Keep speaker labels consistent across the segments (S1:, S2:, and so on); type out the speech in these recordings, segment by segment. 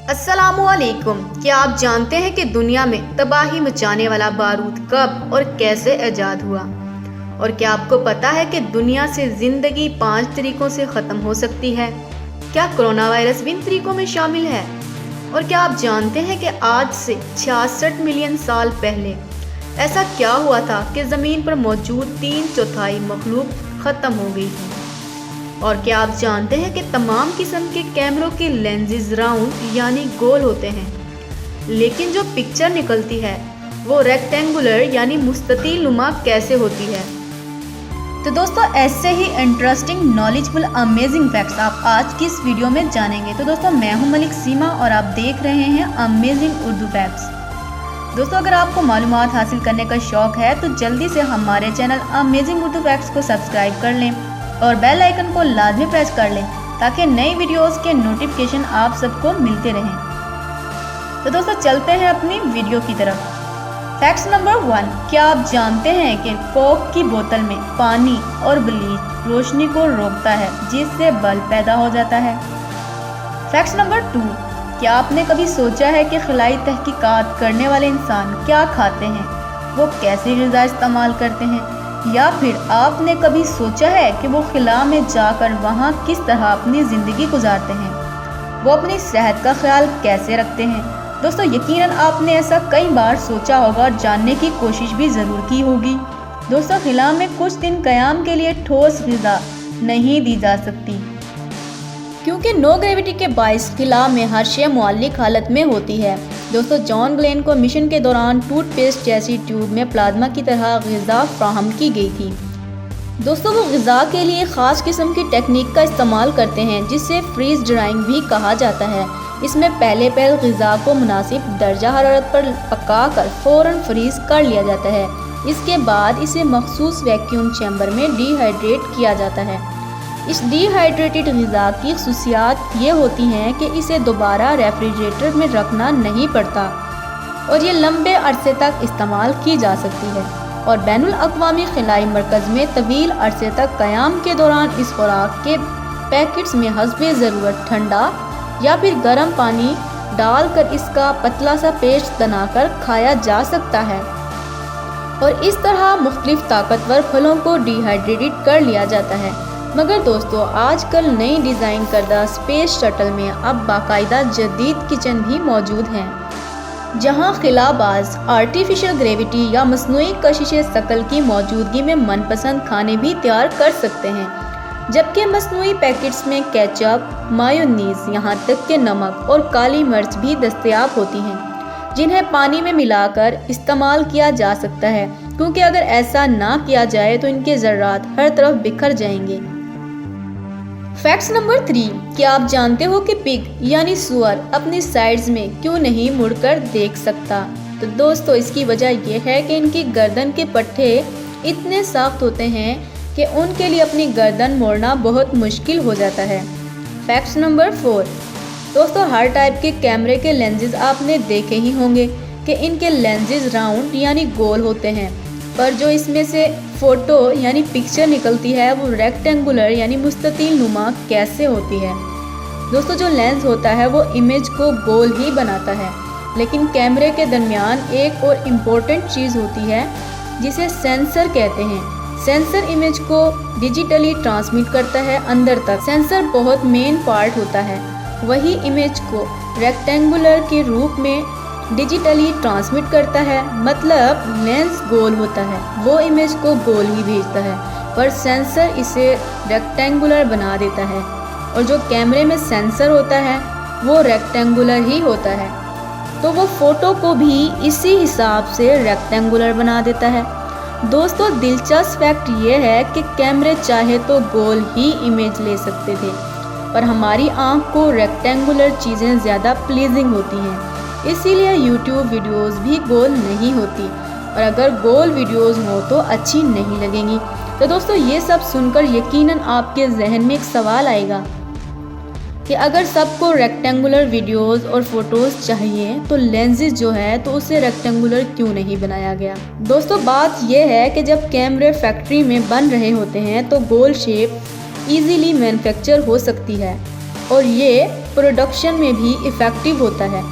S1: अस्सलामुअलैकुम। क्या आप जानते हैं कि दुनिया में तबाही मचाने वाला बारूद कब और कैसे ईजाद हुआ? और क्या आपको पता है कि दुनिया से जिंदगी 5 तरीकों से ख़त्म हो सकती है? क्या कोरोना वायरस भी इन तरीकों में शामिल है? और क्या आप जानते हैं कि आज से 66 मिलियन साल पहले ऐसा क्या हुआ था कि ज़मीन पर मौजूद 3/4 मखलूक ख़त्म हो गई थी? और क्या आप जानते हैं कि तमाम किस्म के कैमरों के लेंसेज राउंड यानी गोल होते हैं, लेकिन जो पिक्चर निकलती है वो रेक्टेंगुलर यानी मुस्ततील नुमा कैसे होती है? तो दोस्तों, ऐसे ही इंटरेस्टिंग, नॉलेजफुल, अमेजिंग फैक्ट्स आप आज की इस वीडियो में जानेंगे। तो दोस्तों, मैं हूं मलिक सीमा और आप देख रहे हैं अमेजिंग उर्दू फैक्ट्स। दोस्तों, अगर आपको मालूमात हासिल करने का शौक है तो जल्दी से हमारे चैनल अमेजिंग उर्दू फैक्ट्स को सब्सक्राइब कर लें और बेल आइकन को लाजमी प्रेस कर लें ताकि नई वीडियोस के नोटिफिकेशन आप सबको मिलते रहें। तो दोस्तों, चलते हैं अपनी वीडियो की तरफ। फैक्ट्स नंबर 1, क्या आप जानते हैं कि कोक की बोतल में पानी और ब्लीच रोशनी को रोकता है जिससे बल्ब पैदा हो जाता है? फैक्ट्स नंबर 2, क्या आपने कभी सोचा है कि खिलाई तहकीकात करने वाले इंसान क्या खाते हैं, वो कैसे ग़िज़ा इस्तेमाल करते हैं, या फिर आपने कभी सोचा है कि वो खिला में जाकर वहाँ किस तरह अपनी ज़िंदगी गुजारते हैं, वो अपनी सेहत का ख्याल कैसे रखते हैं? दोस्तों, यकीनन आपने ऐसा कई बार सोचा होगा और जानने की कोशिश भी ज़रूर की होगी। दोस्तों, खिला में कुछ दिन क़याम के लिए ठोस ग़िज़ा नहीं दी जा सकती क्योंकि नो ग्रेविटी के बाइस खिला में हर शे मुअल्लिक हालत में होती है। दोस्तों, जॉन ग्लेन को मिशन के दौरान टूथपेस्ट जैसी ट्यूब में प्लाज्मा की तरह ग़िज़ा फ्राहम की गई थी। दोस्तों, वो ग़िज़ा के लिए ख़ास किस्म की टेक्निक का इस्तेमाल करते हैं जिसे फ्रीज़ ड्राइंग भी कहा जाता है। इसमें पहले ग़िज़ा को मुनासिब दर्जा हरारत पर पका कर फ़ौरन फ्रीज़ कर लिया जाता है। इसके बाद इसे मखसूस वैक्यूम चैम्बर में डिहाइड्रेट किया जाता है। इस डिहाइड्रेटेड ग़िज़ा की ख़ुसूसियात ये होती हैं कि इसे दोबारा रेफ्रिजरेटर में रखना नहीं पड़ता और ये लंबे अरसे तक इस्तेमाल की जा सकती है। और बैनुल अक़वामी खिलाई मरकज़ में तवील अरसे तक क़याम के दौरान इस खुराक के पैकेट्स में हस्बे ज़रूरत ठंडा या फिर गर्म पानी डालकर इसका पतला सा पेस्ट बनाकर खाया जा सकता है और इस तरह मुख्तलिफ ताकतवर फलों को डिहाइड्रेटेड कर लिया जाता है। मगर दोस्तों, आजकल नई डिज़ाइन करदा स्पेस शटल में अब बाकायदा जदीद किचन भी मौजूद हैं जहां खिलाबाज आर्टिफिशियल ग्रेविटी या मसनूई कशिश शकल की मौजूदगी में मनपसंद खाने भी तैयार कर सकते हैं, जबकि मसनूई पैकेट्स में केचप, मायोनीज़, यहाँ तक कि नमक और काली मिर्च भी दस्तयाब होती हैं जिन्हें पानी में मिलाकर इस्तेमाल किया जा सकता है, क्योंकि अगर ऐसा ना किया जाए तो इनके ज़र्रात हर तरफ बिखर जाएंगे। फैक्ट्स नंबर 3, क्या आप जानते हो कि पिग यानी सूअर अपनी साइड्स में क्यों नहीं मुड़कर देख सकता? तो दोस्तों, इसकी वजह यह है कि इनकी गर्दन के पट्टे इतने सख्त होते हैं कि उनके लिए अपनी गर्दन मोड़ना बहुत मुश्किल हो जाता है। फैक्ट्स नंबर 4, दोस्तों, हर टाइप के कैमरे के लेंसेज आपने देखे ही होंगे कि इनके लेंसेज राउंड यानी गोल होते हैं, पर जो इसमें से फ़ोटो यानी पिक्चर निकलती है वो रेक्टेंगुलर यानी मुस्ततील नुमा कैसे होती है? दोस्तों, जो लेंस होता है वो इमेज को गोल ही बनाता है, लेकिन कैमरे के दरमियान एक और इम्पोर्टेंट चीज़ होती है जिसे सेंसर कहते हैं। सेंसर इमेज को डिजिटली ट्रांसमिट करता है अंदर तक। सेंसर बहुत मेन पार्ट होता है, वही इमेज को रेक्टेंगुलर के रूप में डिजिटली ट्रांसमिट करता है। मतलब लेंस गोल होता है, वो इमेज को गोल ही भेजता है, पर सेंसर इसे रेक्टेंगुलर बना देता है। और जो कैमरे में सेंसर होता है वो रेक्टेंगुलर ही होता है, तो वो फ़ोटो को भी इसी हिसाब से रेक्टेंगुलर बना देता है। दोस्तों, दिलचस्प फैक्ट ये है कि कैमरे चाहे तो गोल ही इमेज ले सकते थे, पर हमारी आँख को रेक्टेंगुलर चीज़ें ज़्यादा प्लीजिंग होती हैं, इसीलिए यूट्यूब वीडियोस भी गोल नहीं होती, और अगर गोल वीडियोस हो तो अच्छी नहीं लगेंगी। तो दोस्तों, ये सब सुनकर यकीनन आपके जहन में एक सवाल आएगा कि अगर सबको रेक्टेंगुलर वीडियोस और फोटोज़ चाहिए तो लेंसेज जो है तो उसे रेक्टेंगुलर क्यों नहीं बनाया गया? दोस्तों, बात यह है कि जब कैमरे फैक्ट्री में बन रहे होते हैं तो गोल शेप ईजीली मैन्युफैक्चर हो सकती है और ये प्रोडक्शन में भी इफ़ेक्टिव होता है।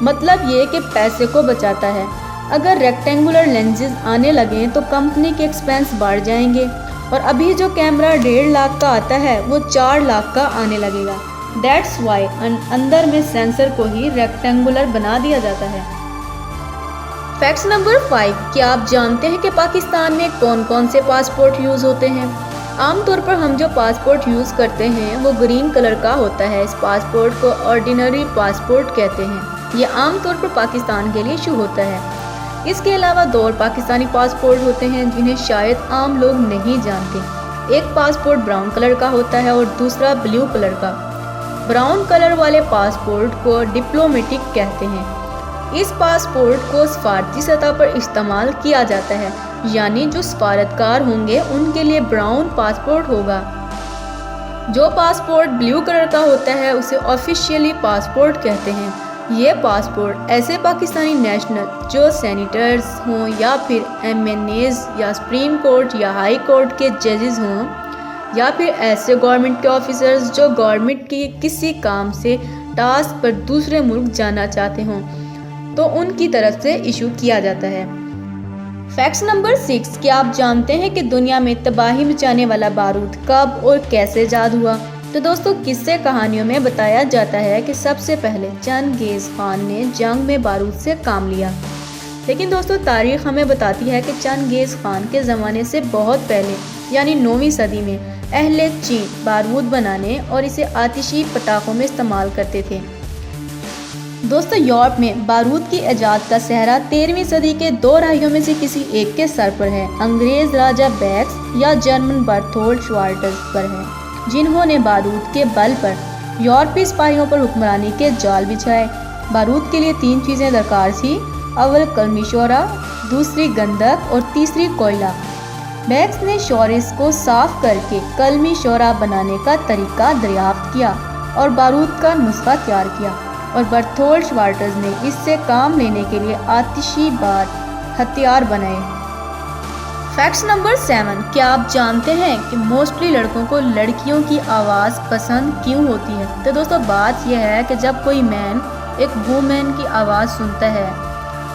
S1: मतलब ये कि पैसे को बचाता है। अगर रेक्टेंगुलर लेंसेज आने लगें तो कंपनी के एक्सपेंस बढ़ जाएंगे और अभी जो कैमरा 1.5 लाख का आता है वो 4 लाख का आने लगेगा। दैट्स वाई अंदर में सेंसर को ही रेक्टेंगुलर बना दिया जाता है। फैक्ट्स नंबर 5, क्या आप जानते हैं कि पाकिस्तान में कौन कौन से पासपोर्ट यूज़ होते हैं? आमतौर पर हम जो पासपोर्ट यूज़ करते हैं वो ग्रीन कलर का होता है। इस पासपोर्ट को ऑर्डिनरी पासपोर्ट कहते हैं। ये आमतौर पर पाकिस्तान के लिए इशू होता है। इसके अलावा 2 और पाकिस्तानी पासपोर्ट होते हैं जिन्हें शायद आम लोग नहीं जानते। एक पासपोर्ट ब्राउन कलर का होता है और दूसरा ब्लू कलर का। ब्राउन कलर वाले पासपोर्ट को डिप्लोमेटिक कहते हैं। इस पासपोर्ट को सफारती सतह पर इस्तेमाल किया जाता है, यानी जो सफारतकार होंगे उनके लिए ब्राउन पासपोर्ट होगा। जो पासपोर्ट ब्लू कलर का होता है उसे ऑफिशियली पासपोर्ट कहते हैं। ये पासपोर्ट ऐसे पाकिस्तानी नेशनल जो सेनेटर्स हों या फिर MNAs या सुप्रीम कोर्ट या हाई कोर्ट के जजेस हों या फिर ऐसे गवर्नमेंट के ऑफिसर्स जो गवर्नमेंट के किसी काम से टास्क पर दूसरे मुल्क जाना चाहते हों तो उनकी तरफ से इशू किया जाता है। फैक्ट्स नंबर 6, क्या आप जानते हैं कि दुनिया में तबाही मचाने वाला बारूद कब और कैसे ईजाद हुआ? तो दोस्तों किस्से कहानियों में बताया जाता है कि सबसे पहले चंगेज़ खान ने जंग में बारूद से काम लिया। लेकिन दोस्तों तारीख हमें बताती है कि चंगेज़ खान के ज़माने से बहुत पहले यानी 9वीं सदी में अहले चीन बारूद बनाने और इसे आतिशी पटाखों में इस्तेमाल करते थे। दोस्तों यूरोप में बारूद की ईजाद का सेहरा 13वीं सदी के 2 राहियों में से किसी एक के सर पर है। अंग्रेज़ राजा बेक्स या जर्मन बर्थोल्ड श्वार्ट्ज़ पर है, जिन्होंने बारूद के बल पर यूरोपीय सिपाहियों पर हुक्मरानी के जाल बिछाए। बारूद के लिए 3 चीज़ें दरकार थी। अव्वल कलमी शोरा, दूसरी गंधक और तीसरी कोयला। बेक्स ने शोरिस को साफ करके कलमी शोरा बनाने का तरीका दरियाफ्त किया और बारूद का नुस्खा तैयार किया और बर्थोल्ड श्वार्ट्ज़ ने इससे काम लेने के लिए आतिशी बार हथियार बनाए। फैक्ट्स नंबर 7, क्या आप जानते हैं कि मोस्टली लड़कों को लड़कियों की आवाज़ पसंद क्यों होती है? तो दोस्तों बात यह है कि जब कोई मैन एक वूमेन की आवाज़ सुनता है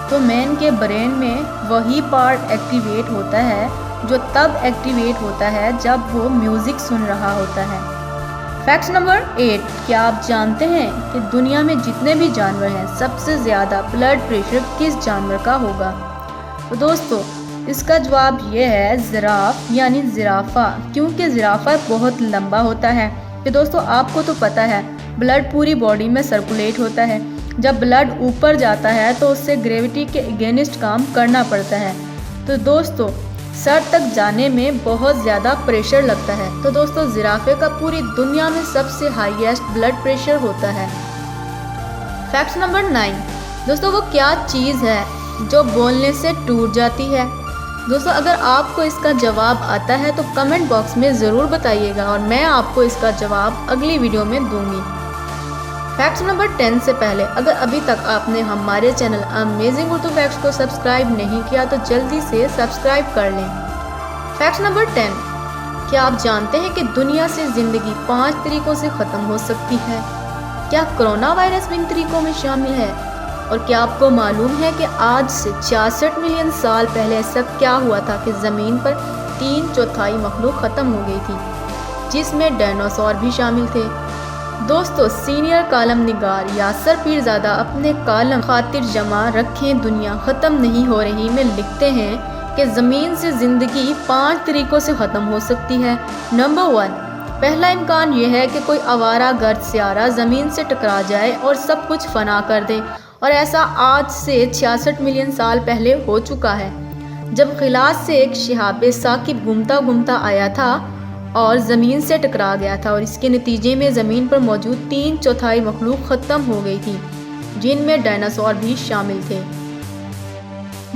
S1: तो मैन के ब्रेन में वही पार्ट एक्टिवेट होता है जो तब एक्टिवेट होता है जब वो म्यूज़िक सुन रहा होता है। फैक्ट्स नंबर 8, क्या आप जानते हैं कि दुनिया में जितने भी जानवर हैं सबसे ज़्यादा ब्लड प्रेशर किस जानवर का होगा? तो दोस्तों इसका जवाब ये है जिराफ यानी जिराफा, क्योंकि जिराफा बहुत लंबा होता है। कि दोस्तों आपको तो पता है ब्लड पूरी बॉडी में सर्कुलेट होता है। जब ब्लड ऊपर जाता है तो उससे ग्रेविटी के अगेंस्ट काम करना पड़ता है। तो दोस्तों सर तक जाने में बहुत ज़्यादा प्रेशर लगता है। तो दोस्तों जिराफे का पूरी दुनिया में सबसे हाईएस्ट ब्लड प्रेशर होता है। फैक्ट नंबर 9, दोस्तों वो क्या चीज़ है जो बोलने से टूट जाती है? दोस्तों अगर आपको इसका जवाब आता है तो कमेंट बॉक्स में ज़रूर बताइएगा और मैं आपको इसका जवाब अगली वीडियो में दूंगी। फैक्ट्स नंबर 10 से पहले अगर अभी तक आपने हमारे चैनल अमेजिंग उर्दू फैक्ट्स को सब्सक्राइब नहीं किया तो जल्दी से सब्सक्राइब कर लें। फैक्ट नंबर 10, क्या आप जानते हैं कि दुनिया से ज़िंदगी 5 तरीक़ों से ख़त्म हो सकती है? क्या कोरोना वायरस भी इन तरीक़ों में शामिल है? और क्या आपको मालूम है कि आज से 66 मिलियन साल पहले ऐसा क्या हुआ था कि ज़मीन पर 3/4 मखलूक ख़त्म हो गई थी, जिसमें डायनासोर भी शामिल थे। दोस्तों सीनियर कालम निगार यासर पीरज़ादा अपने कालम खातिर जमा रखें दुनिया ख़त्म नहीं हो रही में लिखते हैं कि ज़मीन से ज़िंदगी 5 तरीक़ों से ख़त्म हो सकती है। नंबर 1, पहला इम्कान यह है कि कोई आवारा गर्द सियारा ज़मीन से टकरा जाए और सब कुछ फना कर दे, और ऐसा आज से 66 मिलियन साल पहले हो चुका है, जब खिलास से एक शिहाब साकिब घूमता घूमता आया था और ज़मीन से टकरा गया था, और इसके नतीजे में ज़मीन पर मौजूद 3/4 मखलूक ख़त्म हो गई थी, जिनमें डायनासोर भी शामिल थे।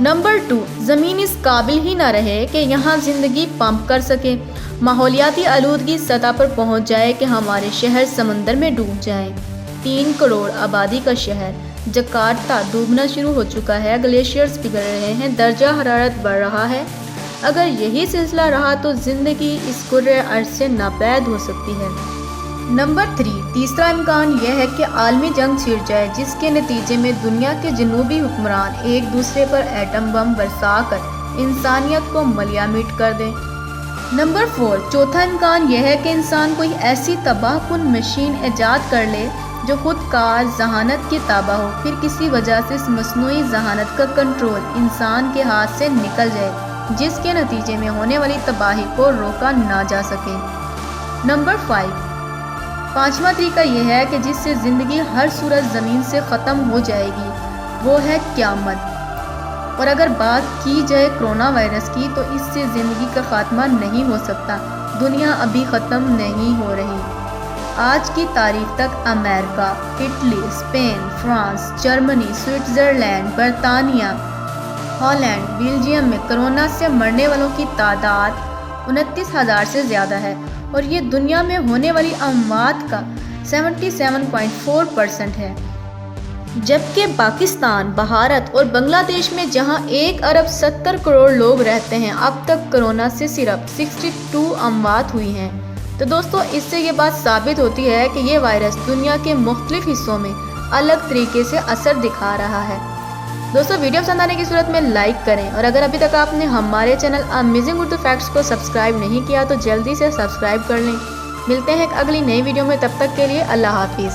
S1: नंबर 2, ज़मीन इस काबिल ही ना रहे कि यहाँ ज़िंदगी पंप कर सके। माहौलियाती आलूदगी सतह पर पहुँच जाए कि हमारे शहर समंदर में डूब जाएं। 3 करोड़ आबादी का शहर जकार्ता डूबना शुरू हो चुका है, ग्लेशियर्स पिघल रहे हैं, दर्जा हरारत बढ़ रहा है। अगर यही सिलसिला रहा तो ज़िंदगी इस कुर्रे अर्ज़ से नापैद हो सकती है। नंबर 3, तीसरा इम्कान यह है कि आलमी जंग छिड़ जाए जिसके नतीजे में दुनिया के जनूबी हुक्मरान एक दूसरे पर एटम बम बरसा कर इंसानियत को मलियामिट कर दें। नंबर 4, चौथा इम्कान यह है कि इंसान कोई ऐसी तबाहकुन मशीन ईजाद कर ले जो खुद कार जहानत की ताबा हो, फिर किसी वजह से इस मसनूई जहानत का कंट्रोल इंसान के हाथ से निकल जाए जिसके नतीजे में होने वाली तबाही को रोका ना जा सके। नंबर 5, पांचवा तरीका यह है कि जिससे ज़िंदगी हर सूरत ज़मीन से ख़त्म हो जाएगी, वो है क़यामत। और अगर बात की जाए कोरोना वायरस की तो इससे ज़िंदगी का ख़ात्मा नहीं हो सकता, दुनिया अभी ख़त्म नहीं हो रही। आज की तारीख तक America, Italy, Spain, France, Germany, Switzerland, बरतानिया, हॉलैंड, बेल्जियम में कोरोना से मरने वालों की तादाद 29,000 से ज़्यादा है और ये दुनिया में होने वाली अमवात का 77.4% है। जबकि पाकिस्तान, भारत और बांग्लादेश में जहां 1 अरब 70 करोड़ लोग रहते हैं, अब तक कोरोना से सिर्फ 62 अमवात हुई हैं। तो दोस्तों, इससे ये बात साबित होती है कि ये वायरस दुनिया के मुख्तलिफ हिस्सों में अलग तरीके से असर दिखा रहा है। दोस्तों, वीडियो पसंद आने की सूरत में लाइक करें और अगर अभी तक आपने हमारे चैनल अमेजिंग उर्दू फैक्ट्स को सब्सक्राइब नहीं किया तो जल्दी से सब्सक्राइब कर लें। मिलते हैं एक अगली नई वीडियो में, तब तक के लिए अल्लाह हाफिज़।